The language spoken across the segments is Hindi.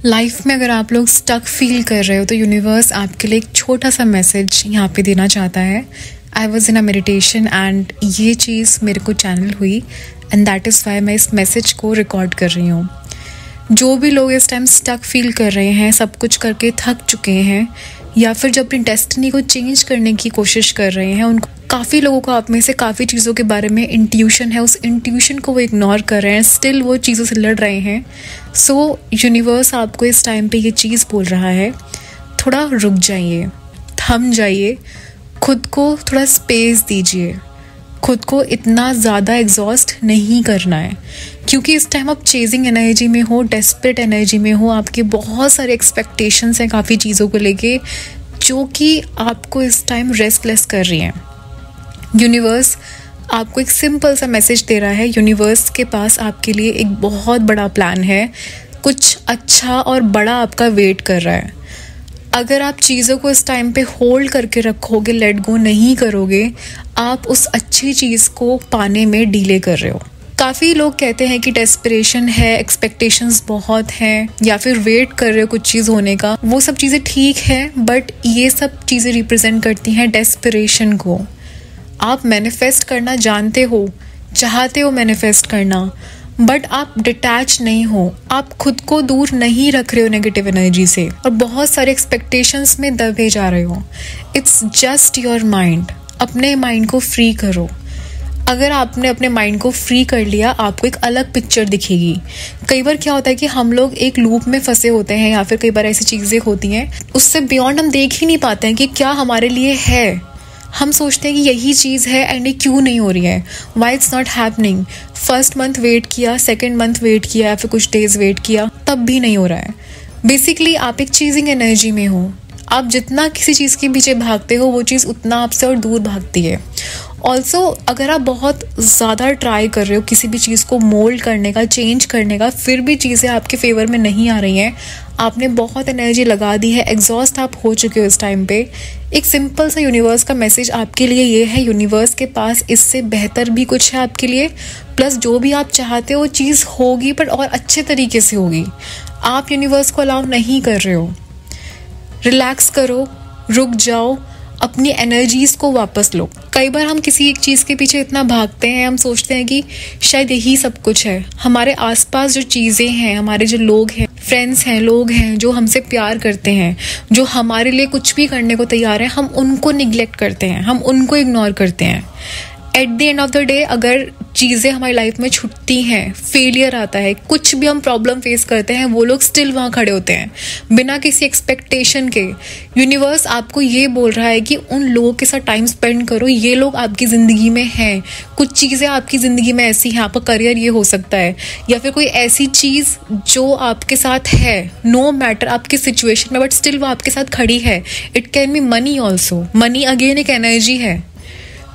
लाइफ में अगर आप लोग स्टक फील कर रहे हो तो यूनिवर्स आपके लिए एक छोटा सा मैसेज यहाँ पे देना चाहता है। I was in a meditation and ये चीज़ मेरे को चैनल हुई एंड दैट इज़ वाई मैं इस मैसेज को रिकॉर्ड कर रही हूँ। जो भी लोग इस टाइम स्टक फील कर रहे हैं, सब कुछ करके थक चुके हैं या फिर जो अपनी डेस्टिनी को चेंज करने की कोशिश कर रहे हैं, उनको काफ़ी लोगों को आप में से काफ़ी चीज़ों के बारे में इंट्यूशन है, उस इंट्यूशन को वो इग्नोर कर रहे हैं, स्टिल वो चीज़ों से लड़ रहे हैं। सो यूनिवर्स आपको इस टाइम पे ये चीज़ बोल रहा है, थोड़ा रुक जाइए, थम जाइए, खुद को थोड़ा स्पेस दीजिए, खुद को इतना ज़्यादा एग्जॉस्ट नहीं करना है क्योंकि इस टाइम आप चेजिंग एनर्जी में हो, डेस्परेट एनर्जी में हो, आपके बहुत सारे एक्सपेक्टेशंस हैं काफ़ी चीज़ों को लेके जो कि आपको इस टाइम रेस्टलेस कर रही हैं। यूनिवर्स आपको एक सिंपल सा मैसेज दे रहा है। यूनिवर्स के पास आपके लिए एक बहुत बड़ा प्लान है, कुछ अच्छा और बड़ा आपका वेट कर रहा है। अगर आप चीज़ों को इस टाइम पे होल्ड करके रखोगे, लेट गो नहीं करोगे, आप उस अच्छी चीज़ को पाने में डिले कर रहे हो। काफ़ी लोग कहते हैं कि डेस्परेशन है, एक्सपेक्टेशंस बहुत हैं या फिर वेट कर रहे हो कुछ चीज़ होने का। वो सब चीज़ें ठीक है, बट ये सब चीज़ें रिप्रेजेंट करती हैं डेस्परेशन को। आप मैनिफेस्ट करना जानते हो, चाहते हो मैनिफेस्ट करना, बट आप डिटैच नहीं हो, आप खुद को दूर नहीं रख रहे हो नेगेटिव एनर्जी से और बहुत सारे एक्सपेक्टेशंस में दबे जा रहे हो। It's just your mind. अपने माइंड को फ्री करो। अगर आपने अपने माइंड को फ्री कर लिया, आपको एक अलग पिक्चर दिखेगी। कई बार क्या होता है कि हम लोग एक लूप में फंसे होते हैं या फिर कई बार ऐसी चीज़ें होती हैं, उससे बियॉन्ड हम देख ही नहीं पाते हैं कि क्या हमारे लिए है। हम सोचते हैं कि यही चीज़ है एंड ये क्यों नहीं हो रही है, why it's not happening. First month wait किया, सेकेंड मंथ वेट किया या फिर कुछ डेज वेट किया, तब भी नहीं हो रहा है। बेसिकली आप एक चीजिंग एनर्जी में हो। आप जितना किसी चीज़ के पीछे भागते हो, वो चीज़ उतना आपसे और दूर भागती है। ऑल्सो अगर आप बहुत ज़्यादा ट्राई कर रहे हो किसी भी चीज़ को मोल्ड करने का, चेंज करने का, फिर भी चीज़ें आपके फेवर में नहीं आ रही हैं, आपने बहुत एनर्जी लगा दी है, एग्जॉस्ट आप हो चुके हो इस टाइम पे, एक सिंपल सा यूनिवर्स का मैसेज आपके लिए ये है, यूनिवर्स के पास इससे बेहतर भी कुछ है आपके लिए। प्लस जो भी आप चाहते हो वो चीज़ होगी, बट और अच्छे तरीके से होगी। आप यूनिवर्स को अलाउ नहीं कर रहे हो। रिलैक्स करो, रुक जाओ, अपनी एनर्जीज़ को वापस लो। कई बार हम किसी एक चीज़ के पीछे इतना भागते हैं, हम सोचते हैं कि शायद यही सब कुछ है। हमारे आसपास जो चीज़ें हैं, हमारे जो लोग हैं, फ्रेंड्स हैं, लोग हैं जो हमसे प्यार करते हैं, जो हमारे लिए कुछ भी करने को तैयार हैं, हम उनको निगलेक्ट करते हैं, हम उनको इग्नोर करते हैं। At the end of the day अगर चीज़ें हमारी लाइफ में छूटती हैं, फेलियर आता है, कुछ भी हम प्रॉब्लम फेस करते हैं, वो लोग स्टिल वहाँ खड़े होते हैं बिना किसी एक्सपेक्टेशन के। यूनिवर्स आपको ये बोल रहा है कि उन लोगों के साथ टाइम स्पेंड करो, ये लोग आपकी ज़िंदगी में हैं। कुछ चीज़ें आपकी ज़िंदगी में ऐसी हैं, आपका करियर ये हो सकता है या फिर कोई ऐसी चीज़ जो आपके साथ है, नो मैटर आपकी सिचुएशन में, बट स्टिल वो आपके साथ खड़ी है। It can be money also. Money again एक एनर्जी है।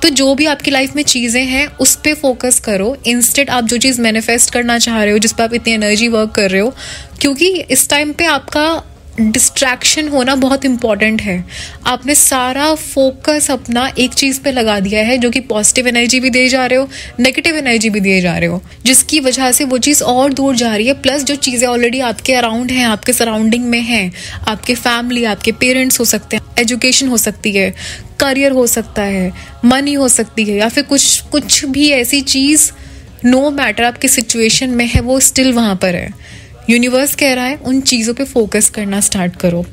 तो जो भी आपकी लाइफ में चीज़ें हैं उस पर फोकस करो। इंस्टेड आप जो चीज़ मैनिफेस्ट करना चाह रहे हो, जिस पर आप इतनी एनर्जी वर्क कर रहे हो, क्योंकि इस टाइम पे आपका डिस्ट्रैक्शन होना बहुत इंपॉर्टेंट है। आपने सारा फोकस अपना एक चीज़ पे लगा दिया है जो कि पॉजिटिव एनर्जी भी दे जा रहे हो, नेगेटिव एनर्जी भी दिए जा रहे हो, जिसकी वजह से वो चीज़ और दूर जा रही है। प्लस जो चीज़ें ऑलरेडी आपके अराउंड हैं, आपके सराउंडिंग में हैं, आपके फैमिली, आपके पेरेंट्स हो सकते हैं, एजुकेशन हो सकती है, करियर हो सकता है, मनी हो सकती है, या फिर कुछ भी ऐसी चीज़, नो मैटर आपकी सिचुएशन में है, वो स्टिल वहाँ पर है। यूनिवर्स कह रहा है उन चीज़ों पे फोकस करना स्टार्ट करो,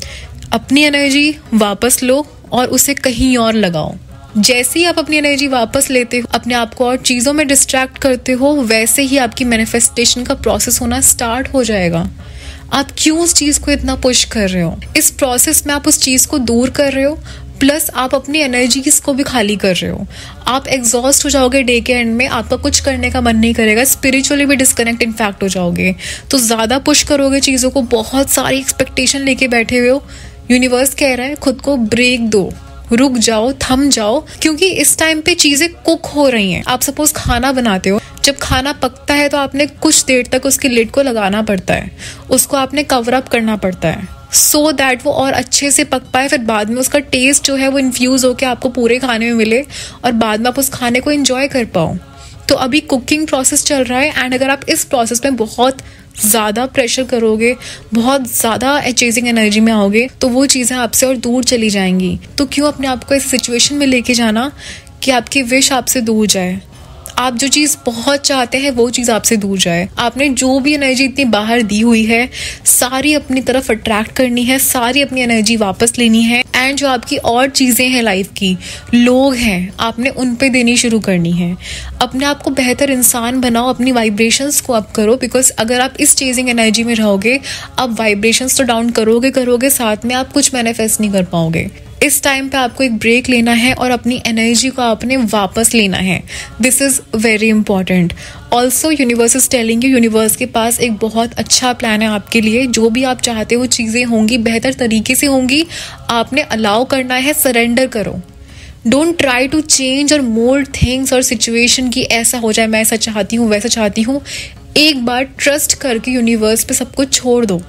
अपनी एनर्जी वापस लो और उसे कहीं और लगाओ। जैसे ही आप अपनी एनर्जी वापस लेते हो, अपने आप को और चीज़ों में डिस्ट्रैक्ट करते हो, वैसे ही आपकी मैनिफेस्टेशन का प्रोसेस होना स्टार्ट हो जाएगा। आप क्यों उस चीज़ को इतना पुश कर रहे हो? इस प्रोसेस में आप उस चीज़ को दूर कर रहे हो, प्लस आप अपनी एनर्जीज को भी खाली कर रहे हो। आप एग्जॉस्ट हो जाओगे डे के एंड में, आपका कुछ करने का मन नहीं करेगा, स्पिरिचुअली भी डिस्कनेक्ट इनफैक्ट हो जाओगे। तो ज़्यादा पुश करोगे चीज़ों को, बहुत सारी एक्सपेक्टेशन लेके बैठे हुए हो। यूनिवर्स कह रहा है खुद को ब्रेक दो, रुक जाओ, थम जाओ, क्योंकि इस टाइम पे चीज़ें कुक हो रही हैं। आप सपोज खाना बनाते हो, जब खाना पकता है तो आपने कुछ देर तक उसकी लिड को लगाना पड़ता है, उसको आपने कवर अप करना पड़ता है सो दैट वो और अच्छे से पक पाए, फिर बाद में उसका टेस्ट जो है वो इन्फ्यूज़ होकर आपको पूरे खाने में मिले और बाद में आप उस खाने को एंजॉय कर पाओ। तो अभी कुकिंग प्रोसेस चल रहा है, एंड अगर आप इस प्रोसेस में बहुत ज़्यादा प्रेशर करोगे, बहुत ज़्यादा चेजिंग एनर्जी में आओगे, तो वो चीज़ें आपसे और दूर चली जाएंगी। तो क्यों अपने आप को इस सिचुएशन में लेके जाना कि आपकी विश आपसे दूर जाए। आप जो चीज़ बहुत चाहते हैं वो चीज़ आपसे दूर जाए। आपने जो भी एनर्जी इतनी बाहर दी हुई है सारी अपनी तरफ अट्रैक्ट करनी है, सारी अपनी एनर्जी वापस लेनी है, एंड जो आपकी और चीज़ें हैं लाइफ की, लोग हैं, आपने उन पे देनी शुरू करनी है। अपने आप को बेहतर इंसान बनाओ, अपनी वाइब्रेशंस को अप करो, बिकॉज अगर आप इस चेजिंग एनर्जी में रहोगे आप वाइब्रेशंस तो डाउन करोगे, साथ में आप कुछ मैनिफेस्ट नहीं कर पाओगे। इस टाइम पे आपको एक ब्रेक लेना है और अपनी एनर्जी को आपने वापस लेना है। This is very important. Also universe is telling you, universe के पास एक बहुत अच्छा प्लान है आपके लिए। जो भी आप चाहते हो चीज़ें होंगी, बेहतर तरीके से होंगी। आपने अलाउ करना है, सरेंडर करो। डोंट ट्राई टू चेंज और मोल्ड थिंग्स और सिचुएशन की ऐसा हो जाए, मैं ऐसा चाहती हूँ, वैसा चाहती हूँ। एक बार ट्रस्ट करके यूनिवर्स पे सब कुछ छोड़ दो।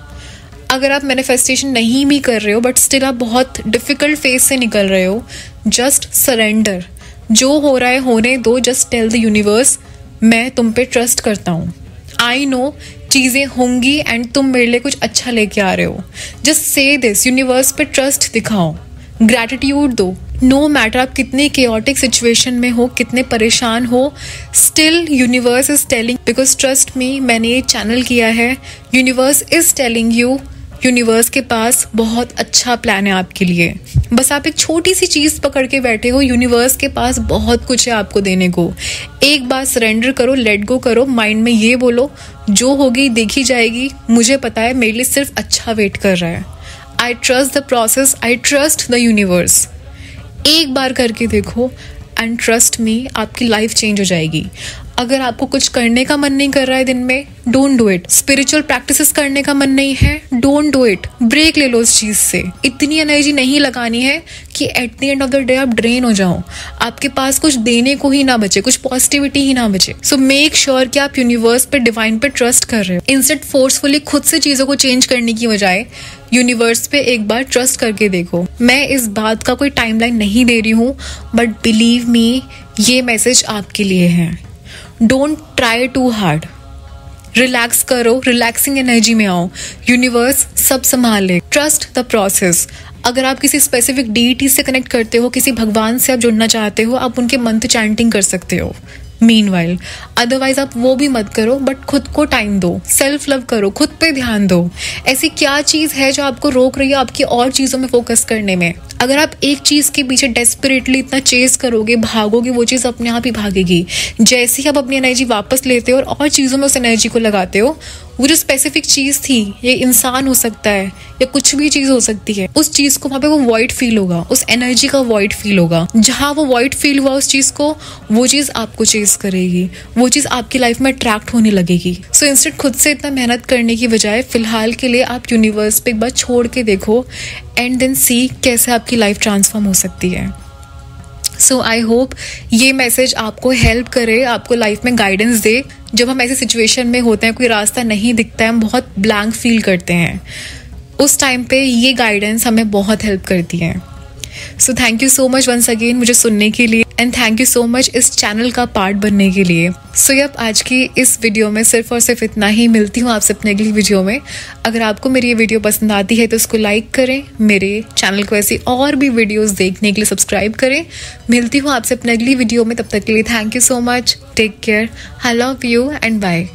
अगर आप मैनिफेस्टेशन नहीं भी कर रहे हो बट स्टिल आप बहुत डिफिकल्ट फेज से निकल रहे हो, जस्ट सरेंडर। जो हो रहा है होने दो। जस्ट टेल द यूनिवर्स, मैं तुम पे ट्रस्ट करता हूँ। आई नो चीज़ें होंगी एंड तुम मेरे लिए कुछ अच्छा लेके आ रहे हो। जस्ट से दिस, यूनिवर्स पे ट्रस्ट दिखाओ, ग्रैटिट्यूड दो। नो मैटर आप कितने केओटिक सिचुएशन में हो, कितने परेशान हो, still universe is telling, because trust me, मैंने ये चैनल किया है। Universe is telling you, universe के पास बहुत अच्छा प्लान है आपके लिए। बस आप एक छोटी सी चीज़ पकड़ के बैठे हो, यूनिवर्स के पास बहुत कुछ है आपको देने को। एक बार सरेंडर करो, लेट गो करो। माइंड में ये बोलो, जो होगी देखी जाएगी, मुझे पता है मेरे लिए सिर्फ अच्छा वेट कर रहा है। I trust the process, I trust the universe. एक बार करके देखो एंड ट्रस्ट मी, आपकी लाइफ चेंज हो जाएगी। अगर आपको कुछ करने का मन नहीं कर रहा है दिन में, don't do it. Spiritual practices करने का मन नहीं है, डोंट डू इट। ब्रेक ले लो उस चीज से। इतनी एनर्जी नहीं लगानी है कि at the end of the day आप ड्रेन हो जाओ, आपके पास कुछ देने को ही ना बचे, कुछ पॉजिटिविटी ही ना बचे। सो मेक श्योर कि आप यूनिवर्स पे, डिवाइन पे ट्रस्ट कर रहे हो। इंस्टेड फोर्सफुली खुद से चीजों को चेंज करने की बजाय यूनिवर्स पे एक बार ट्रस्ट करके देखो। मैं इस बात का कोई टाइमलाइन नहीं दे रही हूँ, बट बिलीव मी, ये मैसेज आपके लिए है। Don't try too hard. Relax करो, रिलैक्सिंग एनर्जी में आओ। यूनिवर्स सब संभाल ले। Trust the process. अगर आप किसी स्पेसिफिक डीटी से कनेक्ट करते हो, किसी भगवान से आप जुड़ना चाहते हो, आप उनके मंत्र चैंटिंग कर सकते हो मीनवाइल। अदरवाइज आप वो भी मत करो, बट खुद को टाइम दो, सेल्फ लव करो, खुद पे ध्यान दो। ऐसी क्या चीज है जो आपको रोक रही है आपकी और चीजों में फोकस करने में? अगर आप एक चीज के पीछे डेस्परेटली इतना चेज करोगे, भागोगे, वो चीज अपने आप ही भागेगी। जैसे ही आप अपनी एनर्जी वापस लेते हो और चीजों में उस एनर्जी को लगाते हो, वो जो स्पेसिफिक चीज थी, ये इंसान हो सकता है या कुछ भी चीज हो सकती है, उस चीज को वहां पे वो वॉइड फील होगा, उस एनर्जी का वॉइड फील होगा। जहां वो वॉइड फील हुआ उस चीज को, वो चीज आपको चेज करेगी, वो चीज आपकी लाइफ में अट्रैक्ट होने लगेगी। सो इंस्टेड खुद से इतना मेहनत करने की बजाय फिलहाल के लिए आप यूनिवर्स पे एक बार छोड़ के देखो एंड देन सी कैसे आपकी लाइफ ट्रांसफॉर्म हो सकती है। सो आई होप ये मैसेज आपको हेल्प करे, आपको लाइफ में गाइडेंस दे। जब हम ऐसे सिचुएशन में होते हैं, कोई रास्ता नहीं दिखता है, हम बहुत ब्लैंक फील करते हैं, उस टाइम पे ये गाइडेंस हमें बहुत हेल्प करती है। So thank you so much once again मुझे सुनने के लिए, and thank you so much इस चैनल का पार्ट बनने के लिए। सो यप, आज की इस वीडियो में सिर्फ और सिर्फ इतना ही। मिलती हूँ आपसे अपने अगली वीडियो में। अगर आपको मेरी ये वीडियो पसंद आती है तो इसको लाइक करें, मेरे चैनल को ऐसी और भी वीडियोस देखने के लिए सब्सक्राइब करें। मिलती हूँ आपसे अपने अगली वीडियो में, तब तक के लिए thank you so much, take care, I love you and bye.